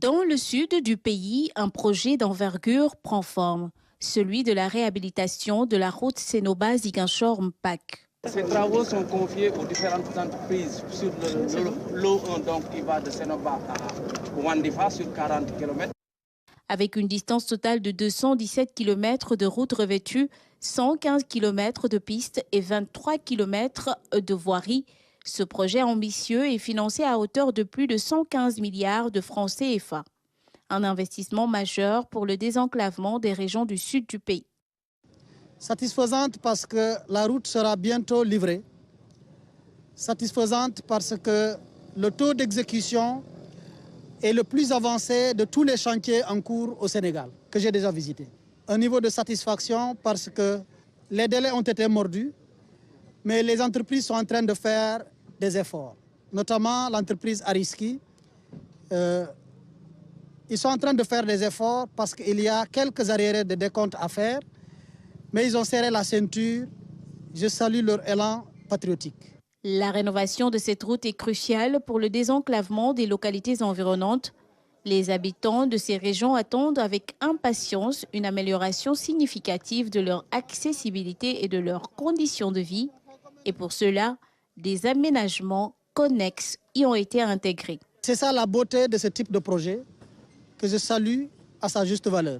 Dans le sud du pays, un projet d'envergure prend forme, celui de la réhabilitation de la route Sénoba-Ziguinchor-Mpac. Ces travaux sont confiés aux différentes entreprises sur l'O1, donc qui va de Sénoba à Wandifa sur 40 km. Avec une distance totale de 217 km de route revêtue, 115 km de pistes et 23 km de voirie, ce projet ambitieux est financé à hauteur de plus de 115 milliards de francs CFA. Un investissement majeur pour le désenclavement des régions du sud du pays. Satisfaisante parce que la route sera bientôt livrée. Satisfaisante parce que le taux d'exécution est le plus avancé de tous les chantiers en cours au Sénégal, que j'ai déjà visités. Un niveau de satisfaction parce que les délais ont été mordus, mais les entreprises sont en train de faire des efforts, notamment l'entreprise Ariski. Ils sont en train de faire des efforts parce qu'il y a quelques arriérés de décompte à faire, mais ils ont serré la ceinture. Je salue leur élan patriotique. La rénovation de cette route est cruciale pour le désenclavement des localités environnantes. Les habitants de ces régions attendent avec impatience une amélioration significative de leur accessibilité et de leurs conditions de vie. Et pour cela, des aménagements connexes y ont été intégrés. C'est ça la beauté de ce type de projet que je salue à sa juste valeur.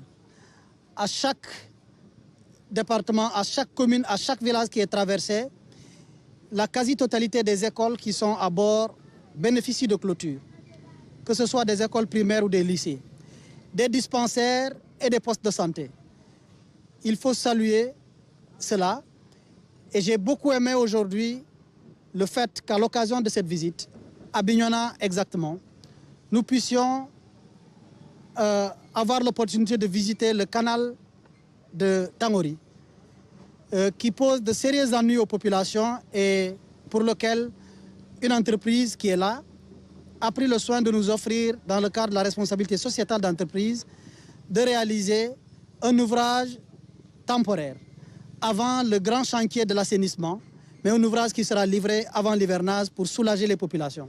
À chaque département, à chaque commune, à chaque village qui est traversé, la quasi-totalité des écoles qui sont à bord bénéficient de clôture, que ce soit des écoles primaires ou des lycées, des dispensaires et des postes de santé. Il faut saluer cela et j'ai beaucoup aimé aujourd'hui le fait qu'à l'occasion de cette visite, à Bignona exactement, nous puissions avoir l'opportunité de visiter le canal de Tangori, qui pose de sérieux ennuis aux populations et pour lequel une entreprise qui est là a pris le soin de nous offrir, dans le cadre de la responsabilité sociétale d'entreprise, de réaliser un ouvrage temporaire avant le grand chantier de l'assainissement, mais un ouvrage qui sera livré avant l'hivernage pour soulager les populations.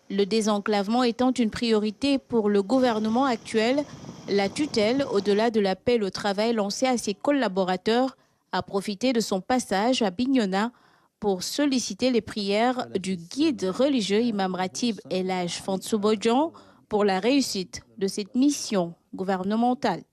Le désenclavement étant une priorité pour le gouvernement actuel, la tutelle, au-delà de l'appel au travail lancé à ses collaborateurs, a profité de son passage à Bignona pour solliciter les prières du guide religieux Imam Ratib El Hadj Fansou Bodian pour la réussite de cette mission gouvernementale.